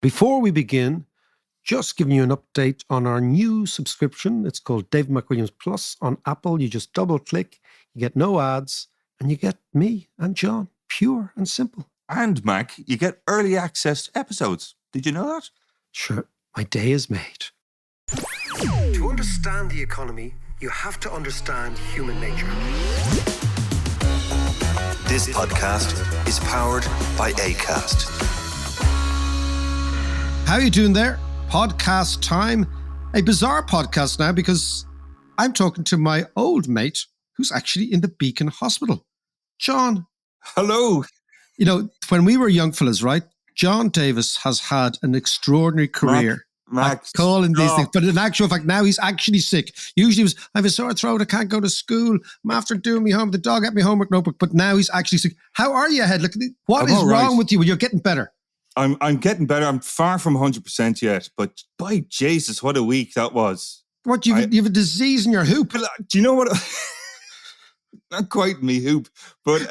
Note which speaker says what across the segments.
Speaker 1: Before we begin, just giving you an update on our new subscription. It's called David McWilliams Plus on Apple. You just double click, you get no ads, and you get me and John, pure and simple.
Speaker 2: And Mac, you get early access to episodes. Did you know that?
Speaker 1: Sure, my day is made. To understand the economy, you have to understand human nature.
Speaker 3: This podcast is powered by Acast.
Speaker 1: How are you doing there? Podcast time. A bizarre podcast now because I'm talking to my old mate who's actually in the Beacon Hospital. John.
Speaker 2: Hello.
Speaker 1: You know, when we were young fellas, right? John Davis has had an extraordinary career.
Speaker 2: Max,
Speaker 1: calling these things, but in actual fact, now he's actually sick. Usually it was, I have a sore throat, I can't go to school, I'm after doing me home, the dog got me homework notebook, but now he's actually sick. How are you ahead? Look, what is wrong with you when you're getting better?
Speaker 2: I'm getting better. I'm far from 100% yet, but by Jesus, what a week that was.
Speaker 1: What, you have a disease in your hoop?
Speaker 2: Do you know what? Not quite me hoop, but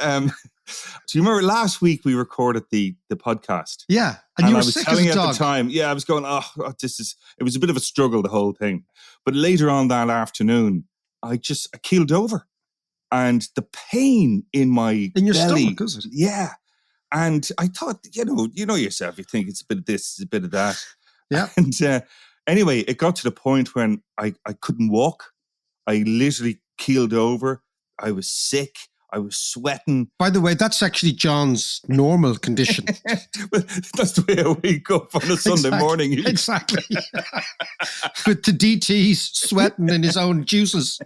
Speaker 2: do you remember last week we recorded the podcast?
Speaker 1: Yeah, and you were sick as a dog.
Speaker 2: At the time, yeah, I was going, it was a bit of a struggle, the whole thing. But later on that afternoon, I keeled over. And the pain in my
Speaker 1: in your
Speaker 2: belly,
Speaker 1: stomach, is it?
Speaker 2: Yeah. And I thought, you know yourself, you think it's a bit of this, it's a bit of that.
Speaker 1: Yeah.
Speaker 2: And anyway, it got to the point when I couldn't walk. I literally keeled over. I was sick. I was sweating.
Speaker 1: By the way, that's actually John's normal condition.
Speaker 2: That's the way I wake up on a Sunday morning.
Speaker 1: Exactly. With the DTs sweating in his own juices.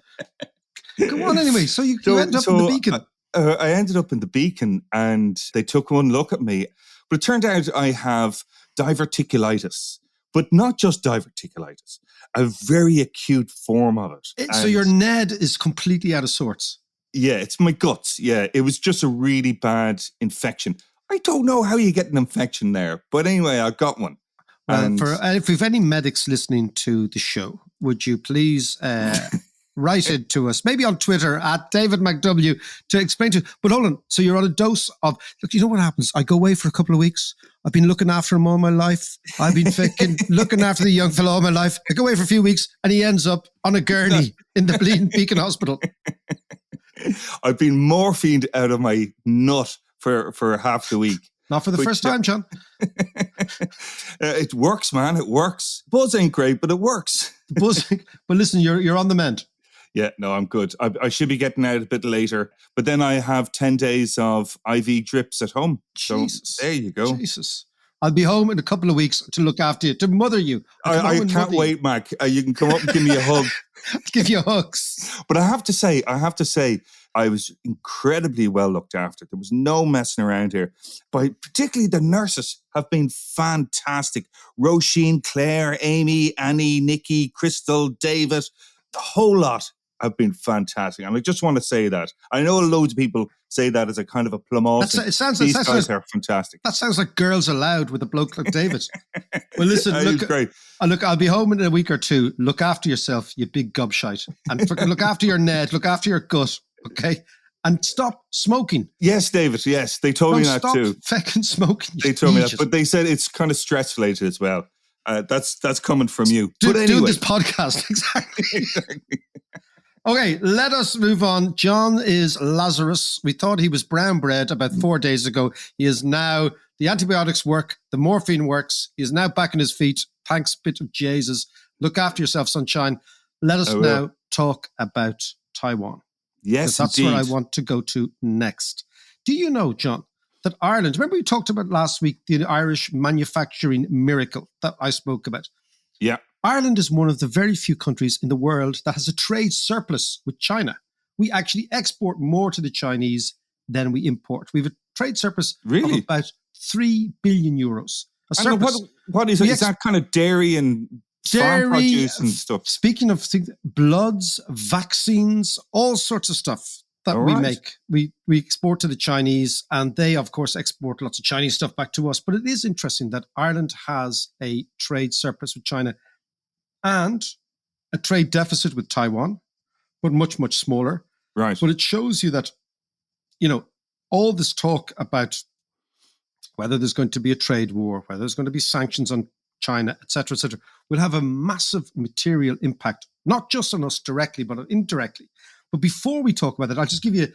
Speaker 1: Come on, anyway. So you ended up in the Beacon.
Speaker 2: I ended up in the Beacon and they took one look at me. But it turned out I have diverticulitis. But not just diverticulitis, a very acute form of it.
Speaker 1: So your Ned is completely out of sorts.
Speaker 2: Yeah, it's my guts. Yeah, it was just a really bad infection. I don't know how you get an infection there. But anyway, I got one.
Speaker 1: If we've any medics listening to the show, would you please write it to us, maybe on Twitter at David McW to explain to. But hold on, so you're on a dose of, look, you know what happens? I go away for a couple of weeks. I've been looking after him all my life. I've been looking after the young fellow all my life. I go away for a few weeks and he ends up on a gurney in the bleeding Beacon Hospital.
Speaker 2: I've been morphined out of my nut for half the week.
Speaker 1: Not for the first time, John.
Speaker 2: It works, man. It works. Buzz ain't great, but it works.
Speaker 1: But listen, you're on the mend.
Speaker 2: Yeah, no, I'm good. I should be getting out a bit later, but then I have 10 days of IV drips at home.
Speaker 1: Jesus.
Speaker 2: So there you go.
Speaker 1: Jesus. I'll be home in a couple of weeks to look after you, to mother you.
Speaker 2: I can't wait, Mac. You can come up and give me a hug.
Speaker 1: I'll give you hugs.
Speaker 2: But I have to say, I was incredibly well looked after. There was no messing around here. But particularly the nurses have been fantastic. Roisin, Claire, Amy, Annie, Nikki, Crystal, David, the whole lot have been fantastic. And I just want to say that. I know loads of people say that as a kind of a plumose. These guys are fantastic.
Speaker 1: That sounds like Girls Aloud with a bloke like David. Well, listen,
Speaker 2: great.
Speaker 1: Look, I'll be home in a week or two. Look after yourself, you big gobshite. And look after your Ned, look after your gut, okay? And stop smoking.
Speaker 2: Yes, David, yes. They told me that too.
Speaker 1: Stop fucking smoking.
Speaker 2: They told me that, but they said it's kind of stress-related as well. That's coming from you. But anyway.
Speaker 1: Do this podcast, exactly. Okay, let us move on. John is Lazarus. We thought he was brown bread about 4 days ago. He is now, the antibiotics work, the morphine works. He is now back on his feet. Thanks, bit of Jesus. Look after yourself, sunshine. Let us now talk about Taiwan.
Speaker 2: Yes,
Speaker 1: that's
Speaker 2: indeed.
Speaker 1: where I want to go to next. Do you know, John, that Ireland, remember we talked about last week, the Irish manufacturing miracle that I spoke about?
Speaker 2: Yeah.
Speaker 1: Ireland is one of the very few countries in the world that has a trade surplus with China. We actually export more to the Chinese than we import. We have a trade surplus of about 3 billion euros.
Speaker 2: What is it? Is that kind of dairy and farm produce and stuff?
Speaker 1: Speaking of things, bloods, vaccines, all sorts of stuff that we make. We export to the Chinese, and they, of course, export lots of Chinese stuff back to us. But it is interesting that Ireland has a trade surplus with China and a trade deficit with Taiwan, but much, much smaller.
Speaker 2: Right.
Speaker 1: But it shows you that, all this talk about whether there's going to be a trade war, whether there's going to be sanctions on China, et cetera, will have a massive material impact, not just on us directly, but indirectly. But before we talk about that, I'll just give you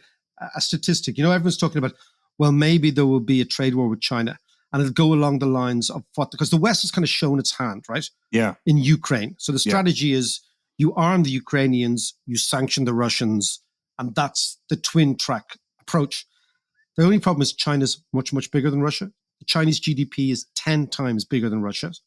Speaker 1: a statistic. Everyone's talking about, well, maybe there will be a trade war with China, and it'll go along the lines of what, because the West has kind of shown its hand, right?
Speaker 2: Yeah.
Speaker 1: In Ukraine. So the strategy is you arm the Ukrainians, you sanction the Russians, and that's the twin track approach. The only problem is China's much, much bigger than Russia. The Chinese GDP is 10 times bigger than Russia's.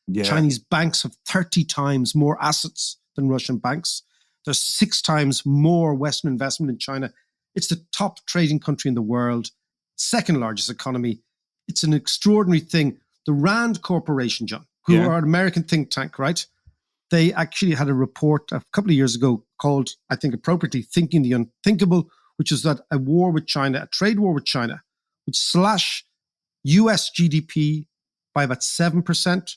Speaker 2: Yeah.
Speaker 1: Chinese banks have 30 times more assets than Russian banks. There's 6 times more Western investment in China. It's the top trading country in the world, second largest economy. It's an extraordinary thing. The Rand Corporation, John, who are an American think tank, right? They actually had a report a couple of years ago called, I think appropriately, Thinking the Unthinkable, which is that a war with China, a trade war with China, would slash US GDP by about 7%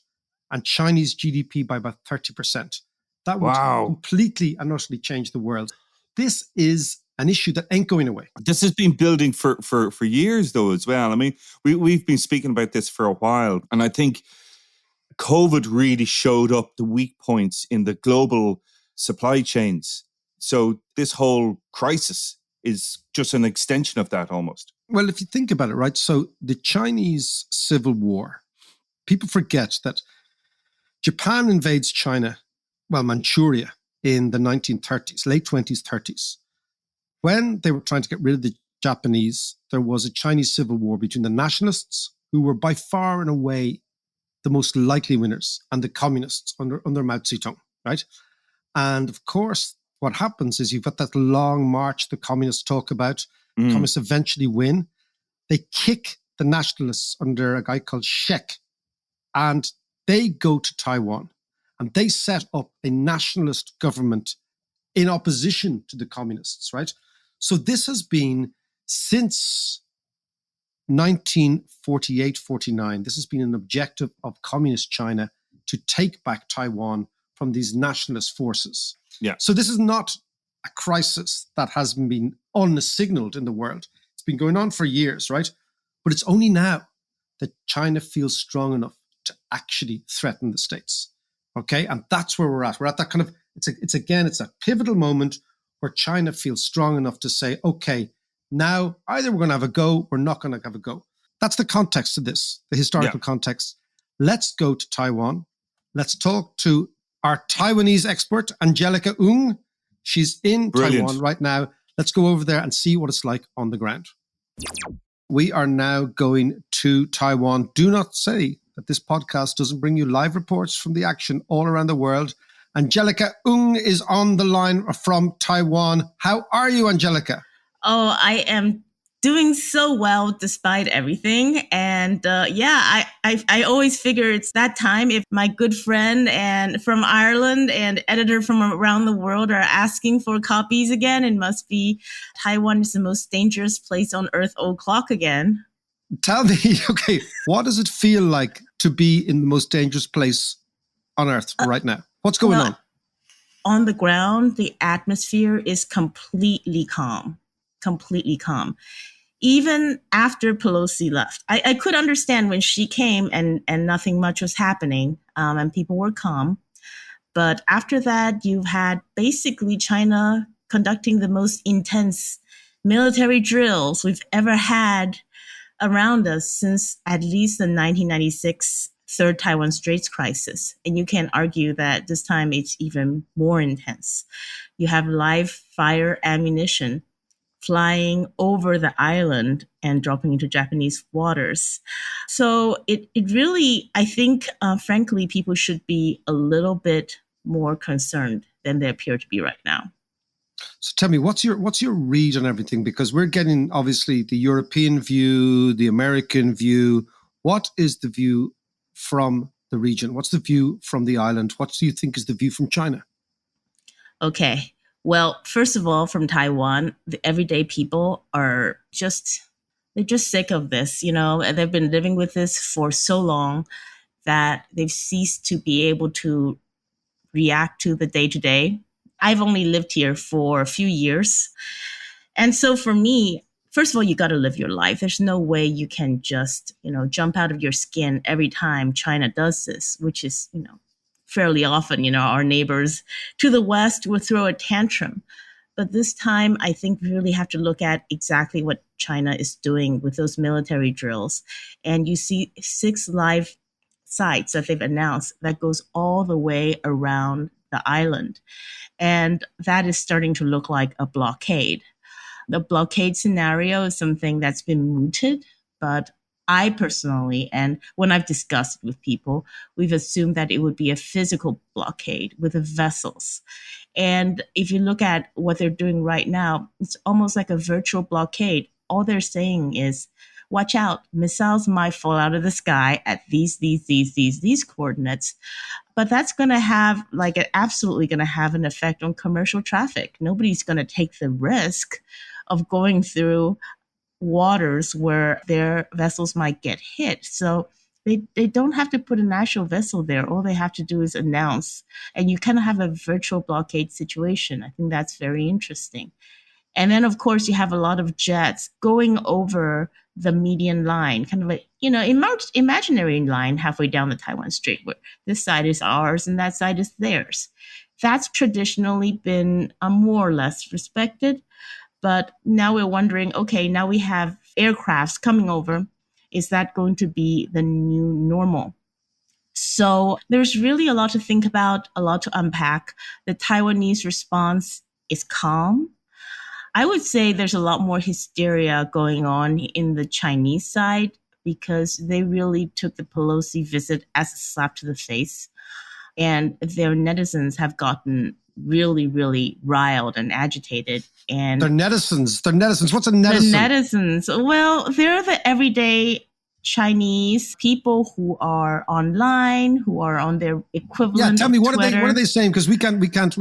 Speaker 1: and Chinese GDP by about 30%. That would completely and utterly change the world. This is an issue that ain't going away.
Speaker 2: This has been building for years, though, as well. I mean, we've been speaking about this for a while, and I think COVID really showed up the weak points in the global supply chains. So this whole crisis is just an extension of that almost.
Speaker 1: Well, if you think about it, right? So the Chinese Civil War, people forget that Japan invades China, Manchuria, in the 1930s, late 20s, 30s. When they were trying to get rid of the Japanese, there was a Chinese Civil War between the nationalists, who were by far and away the most likely winners, and the communists under Mao Zedong, right? And of course, what happens is you've got that long march the communists talk about. Communists eventually win. They kick the nationalists under a guy called Shek, and they go to Taiwan, and they set up a nationalist government in opposition to the communists, right? So this has been since 1948, 49. This has been an objective of communist China to take back Taiwan from these nationalist forces.
Speaker 2: Yeah.
Speaker 1: So this is not a crisis that has been unsignaled in the world. It's been going on for years, right? But it's only now that China feels strong enough to actually threaten the States. Okay, and that's where we're at. We're at that kind of, it's a pivotal moment where China feels strong enough to say, okay, now either we're going to have a go, we're not going to have a go. That's the context of this, the historical context. Let's go to Taiwan. Let's talk to our Taiwanese expert, Angelica Oung. She's in Taiwan right now. Let's go over there and see what it's like on the ground. We are now going to Taiwan. Do not say that this podcast doesn't bring you live reports from the action all around the world. Angelica Oung is on the line from Taiwan. How are you, Angelica?
Speaker 4: Oh, I am doing so well despite everything. And I always figure it's that time if my good friend and from Ireland and editor from around the world are asking for copies again, it must be Taiwan is the most dangerous place on earth o'clock again.
Speaker 1: Tell me, okay, what does it feel like to be in the most dangerous place on earth right now? What's going on?
Speaker 4: On the ground, the atmosphere is completely calm. Completely calm. Even after Pelosi left, I could understand when she came and nothing much was happening and people were calm. But after that, you've had basically China conducting the most intense military drills we've ever had around us since at least the 1996 Third Taiwan Straits crisis. And you can argue that this time it's even more intense. You have live fire ammunition flying over the island and dropping into Japanese waters. So it really, I think, frankly, people should be a little bit more concerned than they appear to be right now.
Speaker 1: So tell me, what's your read on everything? Because we're getting, obviously, the European view, the American view. What is the view from the region? What's the view from the island? What do you think is the view from China?
Speaker 4: Okay. Well, first of all, from Taiwan, the everyday people they're just sick of this. You know, they've been living with this for so long that they've ceased to be able to react to the day-to-day. I've only lived here for a few years. And so for me, first of all, you got to live your life. There's no way you can just, jump out of your skin every time China does this, which is, fairly often, our neighbors to the west will throw a tantrum. But this time, I think we really have to look at exactly what China is doing with those military drills. And you see 6 live sites that they've announced that goes all the way around the island. And that is starting to look like a blockade. The blockade scenario is something that's been mooted, but I personally, and when I've discussed it with people, we've assumed that it would be a physical blockade with the vessels. And if you look at what they're doing right now, it's almost like a virtual blockade. All they're saying is, watch out, missiles might fall out of the sky at these coordinates. But that's going to have, absolutely going to have an effect on commercial traffic. Nobody's going to take the risk of going through waters where their vessels might get hit. So they don't have to put an actual vessel there. All they have to do is announce. And you kind of have a virtual blockade situation. I think that's very interesting. And then, of course, you have a lot of jets going over the median line, kind of like, imaginary line halfway down the Taiwan Strait, where this side is ours and that side is theirs. That's traditionally been more or less respected. But now we're wondering, okay, now we have aircrafts coming over. Is that going to be the new normal? So there's really a lot to think about, a lot to unpack. The Taiwanese response is calm. I would say there's a lot more hysteria going on in the Chinese side because they really took the Pelosi visit as a slap to the face. And their netizens have gotten really, really riled and agitated. And
Speaker 1: They're netizens. What's a netizen?
Speaker 4: The netizens. Well, they're the everyday Chinese people who are online, who are on their equivalent.
Speaker 1: Yeah, tell me, what
Speaker 4: Twitter.
Speaker 1: are they saying? Because we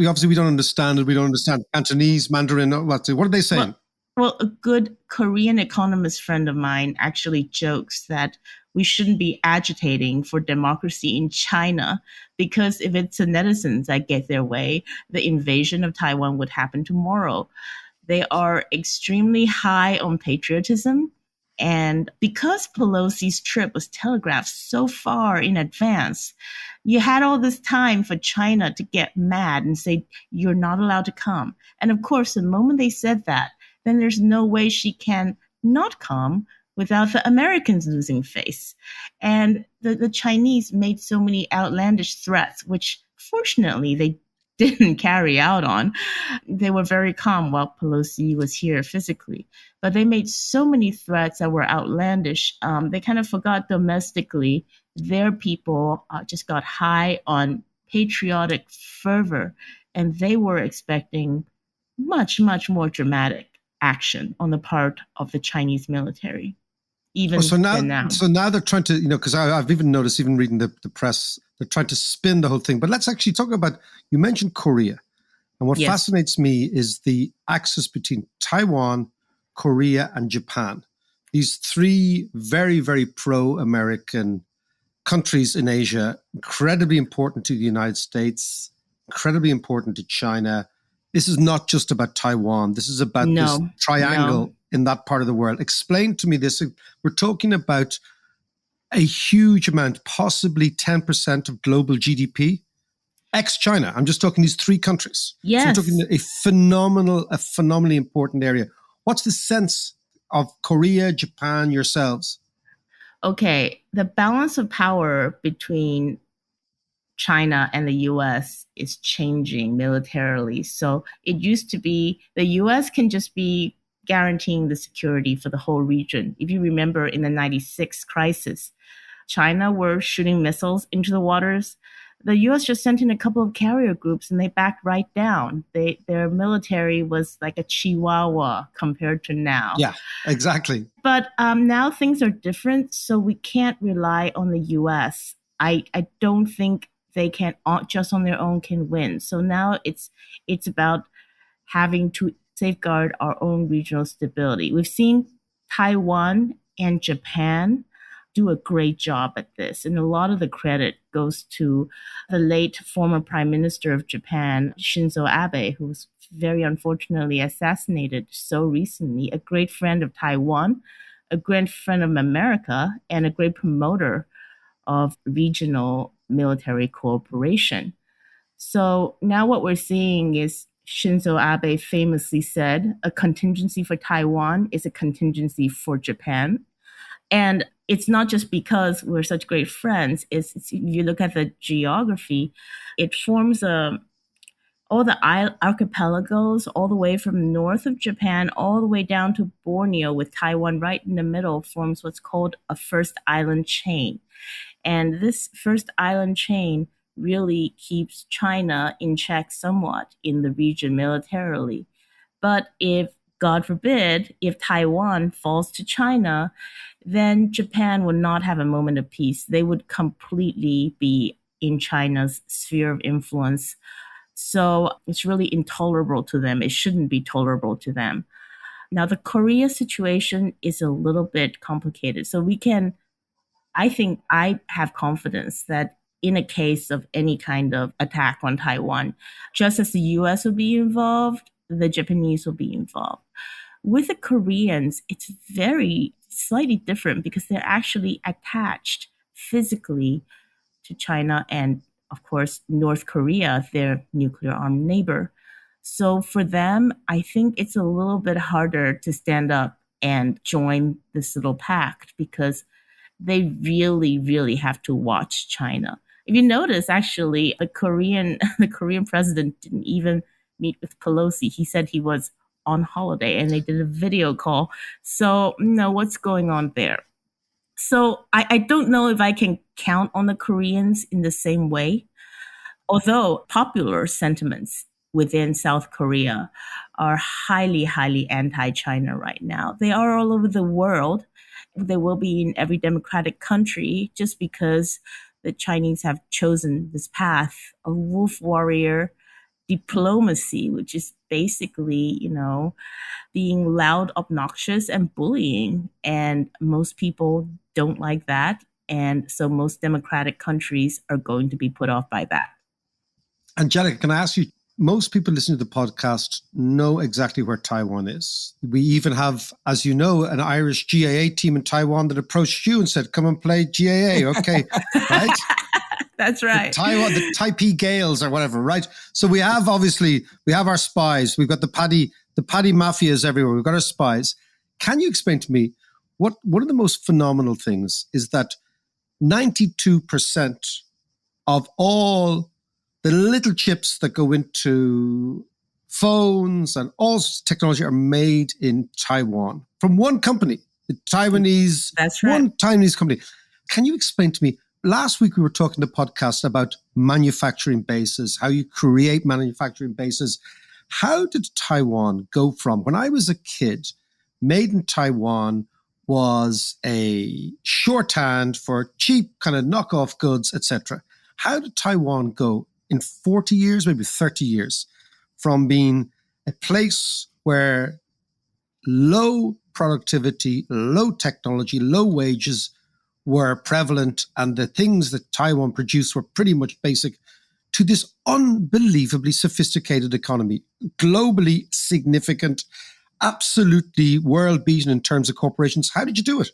Speaker 1: obviously don't understand it. We don't understand Cantonese, Mandarin. What are they saying?
Speaker 4: Well, a good Korean economist friend of mine actually jokes that we shouldn't be agitating for democracy in China because if it's the netizens that get their way, the invasion of Taiwan would happen tomorrow. They are extremely high on patriotism. And because Pelosi's trip was telegraphed so far in advance, you had all this time for China to get mad and say, you're not allowed to come. And of course, the moment they said that, then there's no way she can not come without the Americans losing face. And the Chinese made so many outlandish threats, which fortunately they didn't carry out on. They were very calm while Pelosi was here physically. But they made so many threats that were outlandish. They kind of forgot domestically their people just got high on patriotic fervor, and they were expecting much, much more dramatic action on the part of the Chinese military.
Speaker 1: So now they're trying to, because I've even noticed, even reading the press, they're trying to spin the whole thing. But let's actually talk about, you mentioned Korea. And what fascinates me is the axis between Taiwan, Korea, and Japan. These 3 very, very pro-American countries in Asia, incredibly important to the United States, incredibly important to China. This is not just about Taiwan. This is about this triangle in that part of the world. Explain to me this. We're talking about a huge amount, possibly 10% of global GDP, ex-China. I'm just talking these 3 countries.
Speaker 4: Yes.
Speaker 1: So we're talking a phenomenally important area. What's the sense of Korea, Japan, yourselves?
Speaker 4: Okay, the balance of power between China and the US is changing militarily. So it used to be the US can just be guaranteeing the security for the whole region. If you remember in the 96 crisis, China were shooting missiles into the waters. The US just sent in a couple of carrier groups and they backed right down. Their military was like a chihuahua compared to now.
Speaker 1: Yeah, exactly.
Speaker 4: But now things are different, so we can't rely on the US. I don't think they can just on their own can win. So now it's about having to safeguard our own regional stability. We've seen Taiwan and Japan do a great job at this. And a lot of the credit goes to the late former Prime Minister of Japan, Shinzo Abe, who was very unfortunately assassinated so recently, a great friend of Taiwan, a great friend of America, and a great promoter of regional military cooperation. So now what we're seeing is Shinzo Abe famously said, a contingency for Taiwan is a contingency for Japan. And it's not just because we're such great friends. If you look at the geography, it forms all the archipelagos, all the way from north of Japan, all the way down to Borneo, with Taiwan right in the middle, forms what's called a first island chain. And this first island chain really keeps China in check somewhat in the region militarily. But if, God forbid, if Taiwan falls to China, then Japan would not have a moment of peace. They would completely be in China's sphere of influence. So it's really intolerable to them. It shouldn't be tolerable to them. Now, the Korea situation is a little bit complicated. So I think I have confidence that in a case of any kind of attack on Taiwan, just as the US will be involved, the Japanese will be involved. With the Koreans, it's very slightly different because they're actually attached physically to China and, of course, North Korea, their nuclear armed neighbor. So for them, I think it's a little bit harder to stand up and join this little pact because they really, really have to watch China. If you notice, actually, the Korean president didn't even meet with Pelosi. He said he was on holiday and they did a video call. So, what's going on there? So I don't know if I can count on the Koreans in the same way, although popular sentiments within South Korea are highly, highly anti-China right now. They are all over the world. They will be in every democratic country just because the Chinese have chosen this path of wolf warrior diplomacy, which is basically, being loud, obnoxious, and bullying. And most people don't like that. And so most democratic countries are going to be put off by that.
Speaker 1: Angelica, can I ask you, most people listening to the podcast know exactly where Taiwan is. We even have, as you know, an Irish GAA team in Taiwan that approached you and said, come and play GAA. Okay, right?
Speaker 4: That's right.
Speaker 1: The Taipei Gales or whatever, right? So we have our spies. We've got the paddy mafias everywhere. We've got our spies. Can you explain to me one of the most phenomenal things is that 92% of all the little chips that go into phones and all technology are made in Taiwan from one company, the Taiwanese.
Speaker 4: That's right.
Speaker 1: One Taiwanese company. Can you explain to me? Last week we were talking to the podcast about manufacturing bases, how you create manufacturing bases. How did Taiwan go from, when I was a kid, made in Taiwan was a shorthand for cheap kind of knockoff goods, etc. How did Taiwan go in 40 years, maybe 30 years, from being a place where low productivity, low technology, low wages were prevalent and the things that Taiwan produced were pretty much basic, to this unbelievably sophisticated economy, globally significant, absolutely world-beaten in terms of corporations? How did you do it?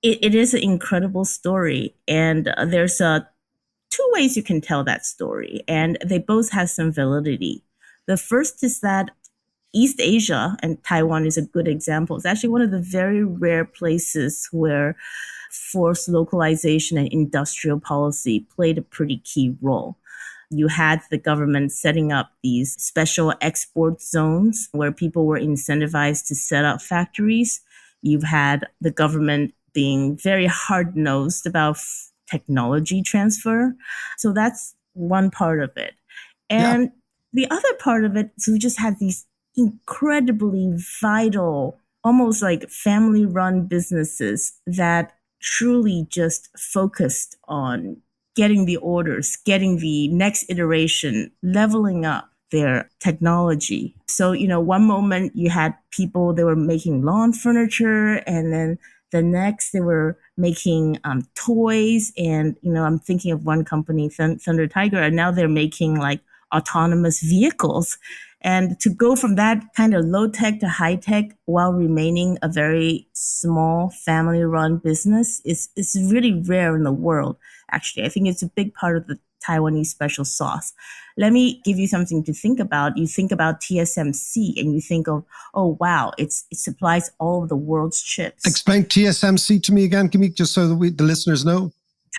Speaker 4: It is an incredible story. And there's two ways you can tell that story, and they both have some validity. The first is that East Asia, and Taiwan is a good example, it's actually one of the very rare places where forced localization and industrial policy played a pretty key role. You had the government setting up these special export zones where people were incentivized to set up factories. You've had the government being very hard-nosed about technology transfer. So that's one part of it. And the other part of it, so we just had these incredibly vital, almost like family-run businesses that truly just focused on getting the orders, getting the next iteration, leveling up their technology. So, one moment you had people, they were making lawn furniture, and then the next they were making toys. And, I'm thinking of one company, Thunder Tiger, and now they're making like autonomous vehicles. And to go from that kind of low tech to high tech while remaining a very small family run business is really rare in the world. Actually, I think it's a big part of the Taiwanese special sauce. Let me give you something to think about. You think about TSMC and you think of, oh, wow, it supplies all of the world's chips.
Speaker 1: Explain TSMC to me again. Give me just so that the listeners know.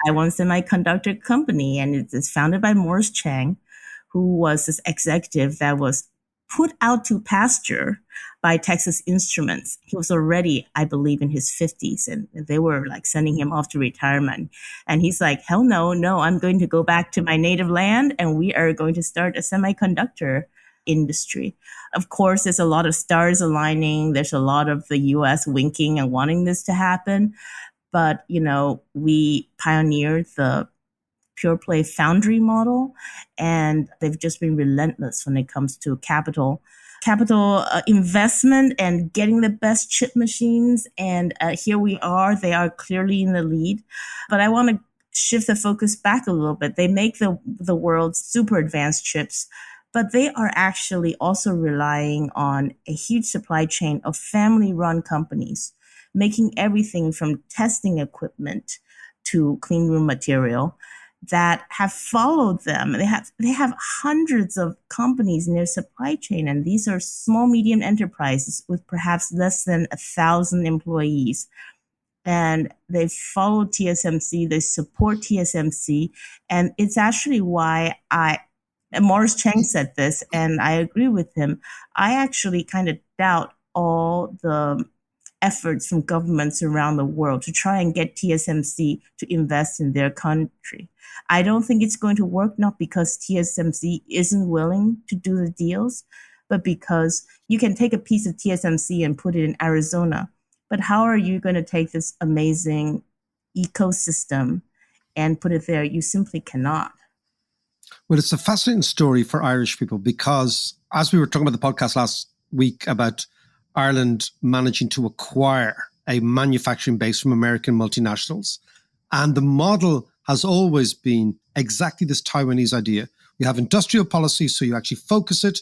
Speaker 4: Taiwan Semiconductor Company, and it is founded by Morris Chang, who was this executive that was put out to pasture by Texas Instruments. He was already, I believe, in his 50s, and they were like sending him off to retirement. And he's like, hell no, I'm going to go back to my native land, and we are going to start a semiconductor industry. Of course, there's a lot of stars aligning. There's a lot of the US winking and wanting this to happen. But, we pioneered the pure play foundry model, and they've just been relentless when it comes to capital investment and getting the best chip machines. And here we are. They are clearly in the lead. But I want to shift the focus back a little bit. They make the world's super advanced chips, but they are actually also relying on a huge supply chain of family-run companies, making everything from testing equipment to clean room material that have followed them. They have hundreds of companies in their supply chain, and these are small, medium enterprises with perhaps less than 1,000 employees. And they follow TSMC, they support TSMC, and it's actually why and Morris Chang said this, and I agree with him. I actually kind of doubt all the efforts from governments around the world to try and get TSMC to invest in their country. I don't think it's going to work, not because TSMC isn't willing to do the deals, but because you can take a piece of TSMC and put it in Arizona. But how are you going to take this amazing ecosystem and put it there? You simply cannot.
Speaker 1: Well, it's a fascinating story for Irish people because, as we were talking about the podcast last week about Ireland managing to acquire a manufacturing base from American multinationals, and the model has always been exactly this Taiwanese idea. You have industrial policy, so you actually focus it.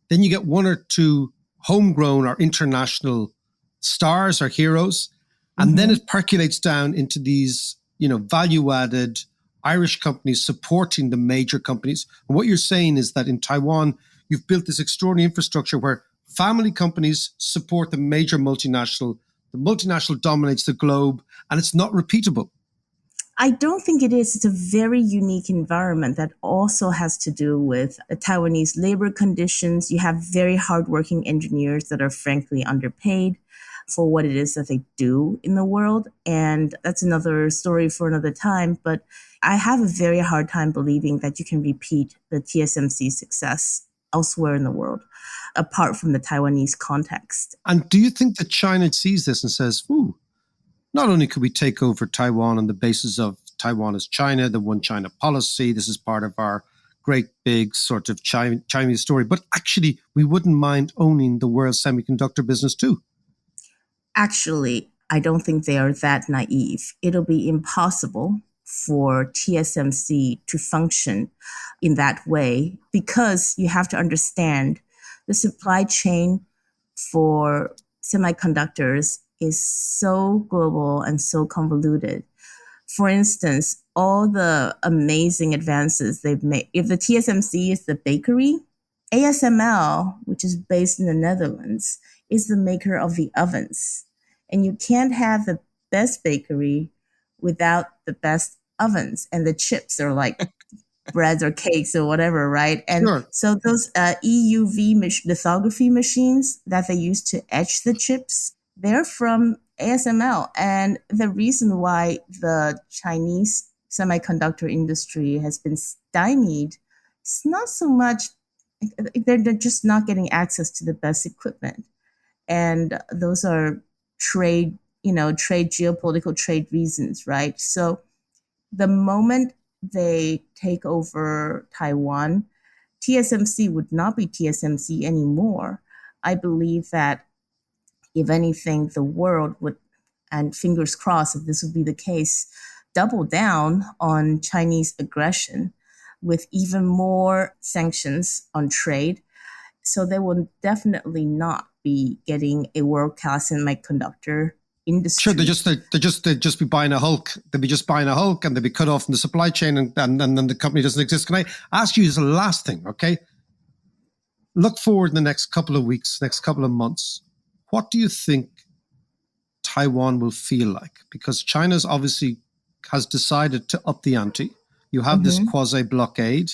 Speaker 1: Then you get one or two homegrown or international stars or heroes, and then it percolates down into these, value-added Irish companies supporting the major companies. And what you're saying is that in Taiwan, you've built this extraordinary infrastructure where family companies support the major multinational. The multinational dominates the globe, and it's not repeatable.
Speaker 4: I don't think it is. It's a very unique environment that also has to do with the Taiwanese labor conditions. You have very hardworking engineers that are frankly underpaid for what it is that they do in the world. And that's another story for another time. But I have a very hard time believing that you can repeat the TSMC success elsewhere in the world, apart from the Taiwanese context.
Speaker 1: And do you think that China sees this and says, ooh, not only could we take over Taiwan on the basis of Taiwan as China, the one China policy, this is part of our great big sort of Chinese story, but actually we wouldn't mind owning the world semiconductor business too?
Speaker 4: Actually, I don't think they are that naive. It'll be impossible for TSMC to function in that way because you have to understand the supply chain for semiconductors is so global and so convoluted. For instance, all the amazing advances they've made. If the TSMC is the bakery, ASML, which is based in the Netherlands, is the maker of the ovens. And you can't have the best bakery without the best ovens. And the chips are like breads or cakes or whatever, right? And
Speaker 1: Sure.
Speaker 4: so those EUV lithography machines that they use to etch the chips, they're from ASML. And the reason why the Chinese semiconductor industry has been stymied is not so much, they're just not getting access to the best equipment. And those are geopolitical trade reasons, right? So the moment they take over Taiwan, TSMC would not be TSMC anymore. I believe that if anything, the world would, and fingers crossed if this would be the case, double down on Chinese aggression. with even more sanctions on trade. So they will definitely not be getting a world-class semiconductor industry.
Speaker 1: Sure, they'd just be buying a Hulk. They'd be just buying a Hulk, and they'd be cut off from the supply chain, and then the company doesn't exist. Can I ask you as the last thing? Okay, look forward in the next couple of weeks, next couple of months. What do you think Taiwan will feel like? Because China's obviously has decided to up the ante. You have this quasi-blockade.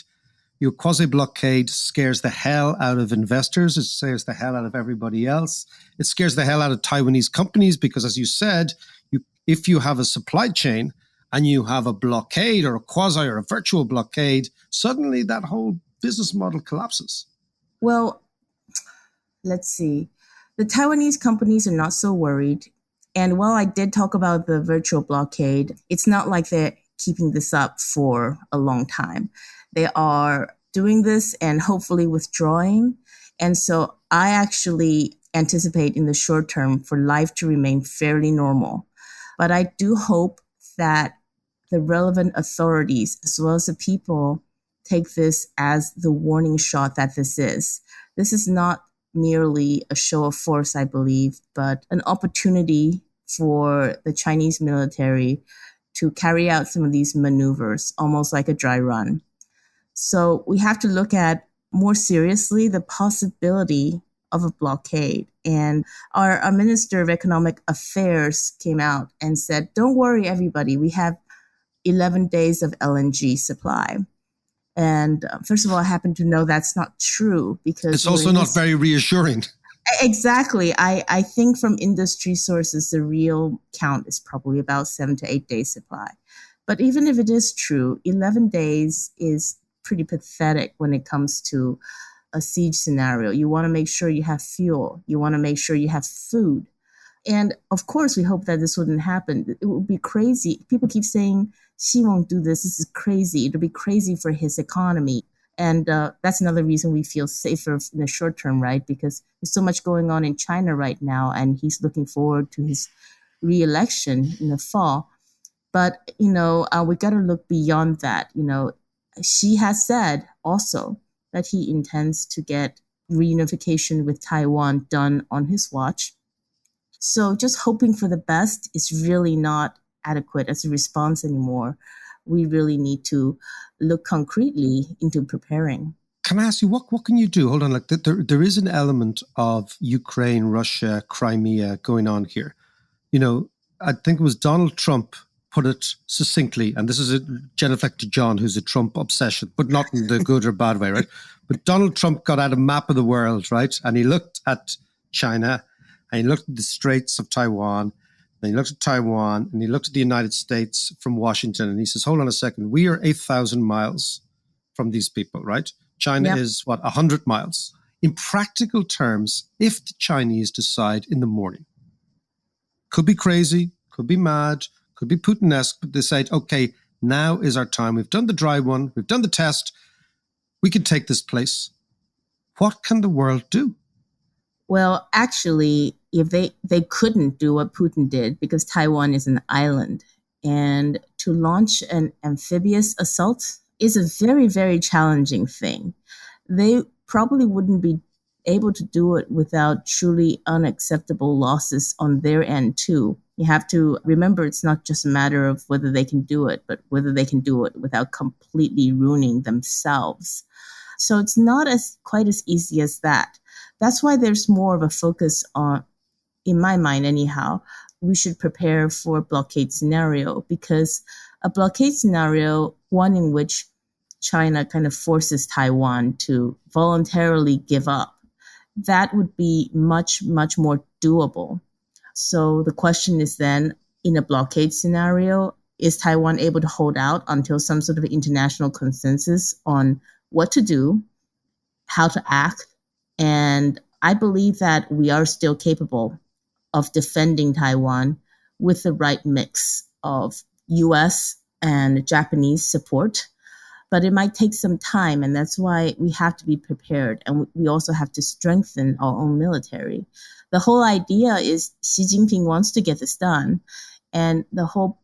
Speaker 1: Your quasi-blockade scares the hell out of investors. It scares the hell out of everybody else. It scares the hell out of Taiwanese companies because, as you said, if you have a supply chain and you have a blockade or a quasi or a virtual blockade, suddenly that whole business model collapses.
Speaker 4: Well, let's see. The Taiwanese companies are not so worried. And while I did talk about the virtual blockade, it's not like they're keeping this up for a long time. They are doing this and hopefully withdrawing. And so I actually anticipate in the short term for life to remain fairly normal. But I do hope that the relevant authorities, as well as the people, take this as the warning shot that this is. This is not merely a show of force, I believe, but an opportunity for the Chinese military to carry out some of these maneuvers, almost like a dry run. So we have to look at more seriously the possibility of a blockade. And our Minister of Economic Affairs came out and said, don't worry, everybody, we have 11 days of LNG supply. And first of all, I happen to know that's not true because
Speaker 1: it's also not very reassuring.
Speaker 4: Exactly. I think from industry sources, the real count is probably about 7 to 8 days supply. But even if it is true, 11 days is pretty pathetic when it comes to a siege scenario. You want to make sure you have fuel. You want to make sure you have food. And of course, we hope that this wouldn't happen. It would be crazy. People keep saying, Xi won't do this. This is crazy. It'll be crazy for his economy. And that's another reason we feel safer in the short term, right? Because there's so much going on in China right now, and he's looking forward to his re-election in the fall. But, we got to look beyond that. Xi has said also that he intends to get reunification with Taiwan done on his watch. So just hoping for the best is really not adequate as a response anymore. We really need to look concretely into preparing.
Speaker 1: Can I ask you, what can you do? Hold on, there is an element of Ukraine, Russia, Crimea going on here. I think it was Donald Trump put it succinctly, and this is a genuflect to John, who's a Trump obsession, but not in the good or bad way, right? But Donald Trump got out a map of the world, right? And he looked at China, and he looked at the Straits of Taiwan, and he looked at Taiwan, and he looked at the United States from Washington, and he says, hold on a second, we are 8,000 miles from these people, right? China is, 100 miles. In practical terms, if the Chinese decide in the morning, could be crazy, could be mad, could be Putin-esque, but decide, okay, now is our time. We've done the dry one. We've done the test. We can take this place. What can the world do?
Speaker 4: Well, actually, if they couldn't do what Putin did because Taiwan is an island. And to launch an amphibious assault is a very, very challenging thing. They probably wouldn't be able to do it without truly unacceptable losses on their end, too. You have to remember it's not just a matter of whether they can do it, but whether they can do it without completely ruining themselves. So it's not quite as easy as that. That's why there's more of a focus on, in my mind anyhow, we should prepare for a blockade scenario, because a blockade scenario, one in which China kind of forces Taiwan to voluntarily give up, that would be much, much more doable. So the question is then, in a blockade scenario, is Taiwan able to hold out until some sort of international consensus on what to do, how to act? And I believe that we are still capable of defending Taiwan with the right mix of US and Japanese support. But it might take some time, and that's why we have to be prepared. And we also have to strengthen our own military. The whole idea is Xi Jinping wants to get this done. And the whole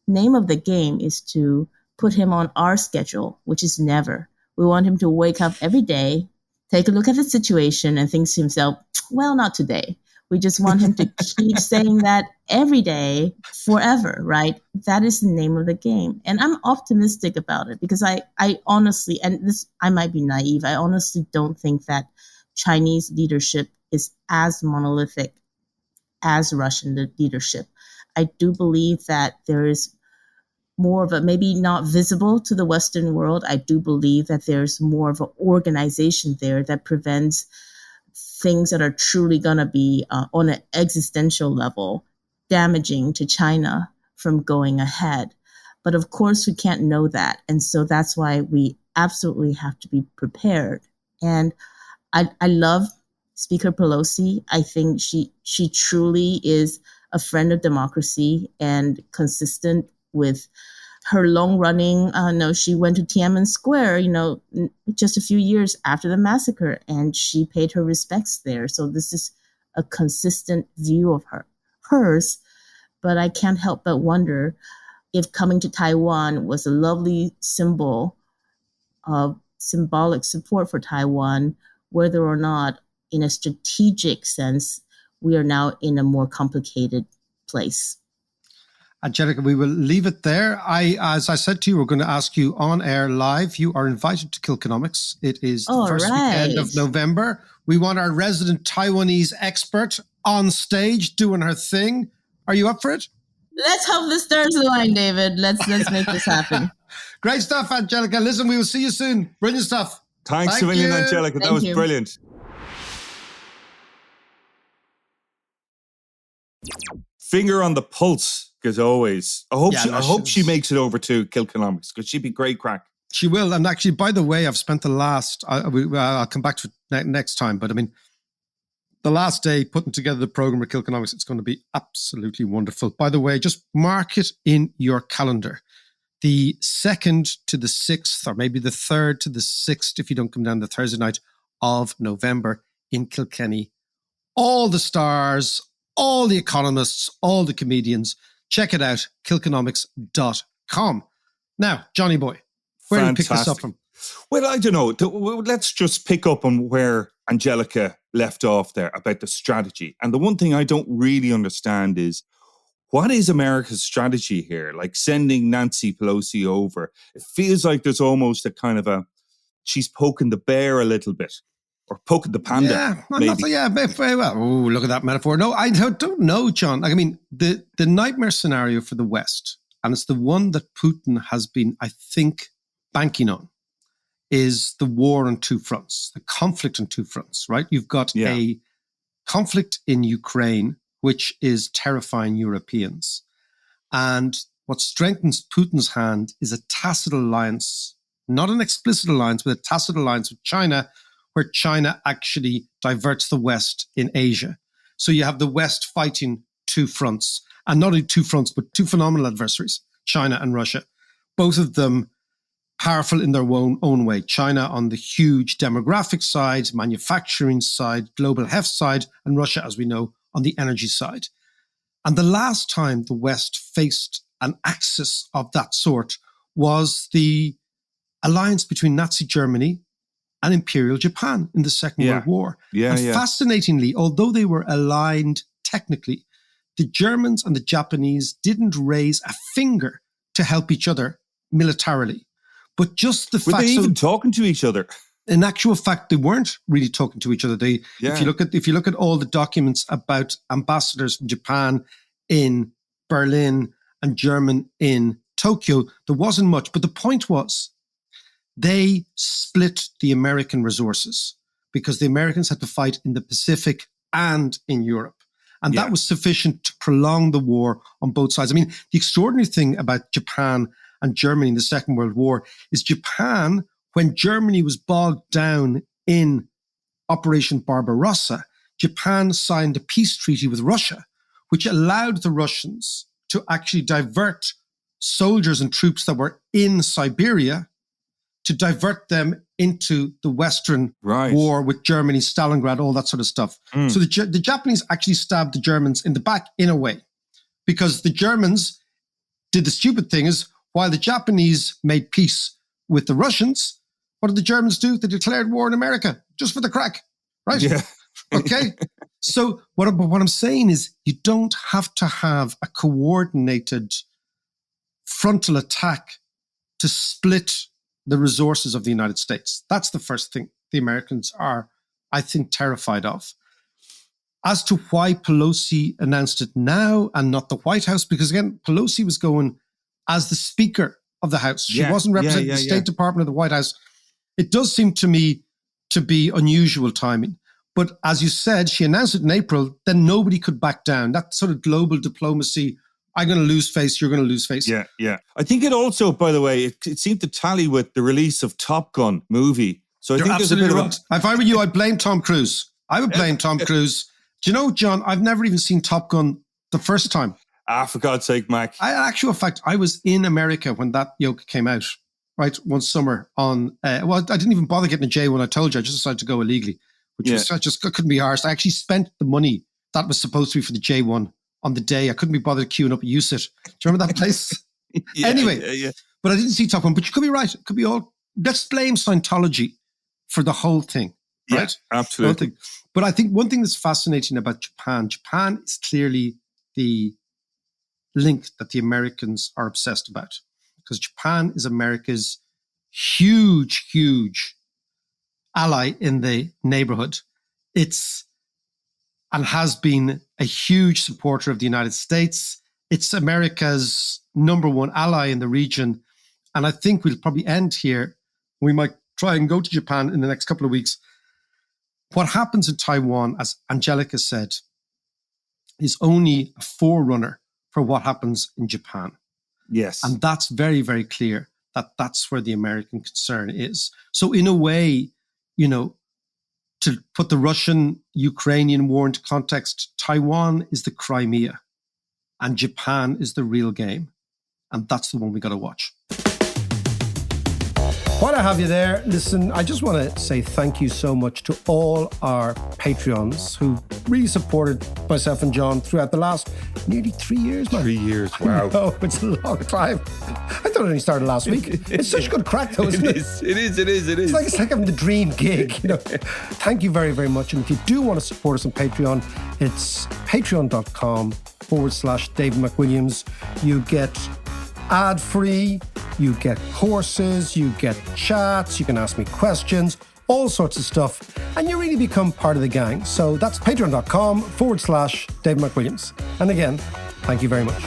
Speaker 4: name of the game is to put him on our schedule, which is never. We want him to wake up every day, take a look at the situation, and think to himself, well, not today. We just want him to keep saying that every day forever, right? That is the name of the game. And I'm optimistic about it because I honestly, and this, I might be naive, I honestly don't think that Chinese leadership is as monolithic as Russian leadership. I do believe that there is more of a, maybe not visible to the Western world. I do believe that there's more of an organization there that prevents things that are truly going to be on an existential level damaging to China from going ahead. But of course, we can't know that. And so that's why we absolutely have to be prepared. And I love Speaker Pelosi. I think she truly is a friend of democracy and consistent with her long-running. She went to Tiananmen Square, just a few years after the massacre, and she paid her respects there. So this is a consistent view of hers. But I can't help but wonder if coming to Taiwan was a lovely symbol of symbolic support for Taiwan, whether or not, in a strategic sense, we are now in a more complicated place.
Speaker 1: Angelica, we will leave it there. As I said to you, we're going to ask you on air live. You are invited to Kilkenomics. It is the first weekend of November. We want our resident Taiwanese expert on stage doing her thing. Are you up for it?
Speaker 4: Let's hope the stars align, David. Let's make this happen.
Speaker 1: Great stuff, Angelica. Listen, we will see you soon. Brilliant stuff.
Speaker 2: Thanks a million, Angelica. That was brilliant. Finger on the pulse, as always. I hope she makes it over to Kilkenomics because she'd be great crack.
Speaker 1: She will. And actually, by the way, I've spent the last, I'll come back to it next time, but I mean, the last day putting together the program at Kilkenomics, it's going to be absolutely wonderful. By the way, just mark it in your calendar. The 2nd to the 6th, or maybe the 3rd to the 6th, if you don't come down the Thursday night of November in Kilkenny. All the stars, all the economists, all the comedians. Check it out, kilkenomics.com. Now, Johnny boy, where do you pick this up from?
Speaker 2: Well, I don't know. Let's just pick up on where Angelica left off there about the strategy. And the one thing I don't really understand is, what is America's strategy here? Like sending Nancy Pelosi over. It feels like there's almost a kind of she's poking the bear a little bit. Or poking the panda,
Speaker 1: very well. Oh, look at that metaphor. No, I don't know, John. I mean, the nightmare scenario for the West, and it's the one that Putin has been, I think, banking on, is the war on two fronts, the conflict on two fronts, right? You've got a conflict in Ukraine, which is terrifying Europeans. And what strengthens Putin's hand is a tacit alliance, not an explicit alliance, but a tacit alliance with China, where China actually diverts the West in Asia. So you have the West fighting two fronts, and not only two fronts, but two phenomenal adversaries, China and Russia, both of them powerful in their own way. China on the huge demographic side, manufacturing side, global heft side, and Russia, as we know, on the energy side. And the last time the West faced an axis of that sort was the alliance between Nazi Germany and Imperial Japan in the Second World War. Fascinatingly, although they were aligned technically, the Germans and the Japanese didn't raise a finger to help each other militarily. But just the fact...
Speaker 2: Were they even talking to each other?
Speaker 1: In actual fact, they weren't really talking to each other. If you look at all the documents about ambassadors from Japan in Berlin and German in Tokyo, there wasn't much. But the point was, they split the American resources because the Americans had to fight in the Pacific and in Europe. And that was sufficient to prolong the war on both sides. I mean, the extraordinary thing about Japan and Germany in the Second World War is Japan, when Germany was bogged down in Operation Barbarossa, Japan signed a peace treaty with Russia, which allowed the Russians to actually divert soldiers and troops that were in Siberia, to divert them into the Western war with Germany, Stalingrad, all that sort of stuff. So the Japanese actually stabbed the Germans in the back in a way, because the Germans did the stupid thing is, while the Japanese made peace with the Russians, what did the Germans do? They declared war on America just for the crack, right?
Speaker 2: Yeah.
Speaker 1: Okay. So what I'm saying is you don't have to have a coordinated frontal attack to split the resources of the United States. That's the first thing the Americans are, I think, terrified of. As to why Pelosi announced it now and not the White House, because again, Pelosi was going as the Speaker of the House. She wasn't representing the State Department of the White House. It does seem to me to be unusual timing. But as you said, she announced it in April, then nobody could back down. That sort of global diplomacy, I'm going to lose face, you're going to lose face.
Speaker 2: Yeah, yeah. I think it also, by the way, it seemed to tally with the release of Top Gun movie. So I think there's a bit of
Speaker 1: If I were you, I'd blame Tom Cruise. I would blame Tom Cruise. Do you know, John, I've never even seen Top Gun the first time.
Speaker 2: For God's sake, Mac.
Speaker 1: Actual fact, I was in America when that yoke came out, right, one summer on, I didn't even bother getting a J1, I told you, I just decided to go illegally, which was, I just couldn't be arsed. I actually spent the money that was supposed to be for the J1 on the day. I couldn't be bothered queuing up at USIT. Do you remember that place? Anyway, but I didn't see Top Gun, but you could be right. It could be all, let's blame Scientology for the whole thing, right?
Speaker 2: Yeah, absolutely.
Speaker 1: But I think one thing that's fascinating about Japan is clearly the link that the Americans are obsessed about, because Japan is America's huge, huge ally in the neighborhood. It's and has been a huge supporter of the United States. It's America's number one ally in the region. And I think we'll probably end here. We might try and go to Japan in the next couple of weeks. What happens in Taiwan, as Angelica said, is only a forerunner for what happens in Japan.
Speaker 2: Yes.
Speaker 1: And that's very, very clear that that's where the American concern is. So in a way, you know, to put the Russian-Ukrainian war into context, Taiwan is the Crimea and Japan is the real game. And that's the one we got to watch. While I have you there, listen, I just want to say thank you so much to all our Patreons who really supported myself and John throughout the last nearly 3 years, man.
Speaker 2: 3 years, wow.
Speaker 1: Oh, it's a long time. I thought it only started last week. It's such a good crack though, isn't it?
Speaker 2: It is.
Speaker 1: It's like having the dream gig, you know. Thank you very, very much. And if you do want to support us on Patreon, it's patreon.com/David McWilliams. You get ad-free, you get courses, you get chats, you can ask me questions, all sorts of stuff, and you really become part of the gang. So that's patreon.com/David McWilliams. And again, thank you very much.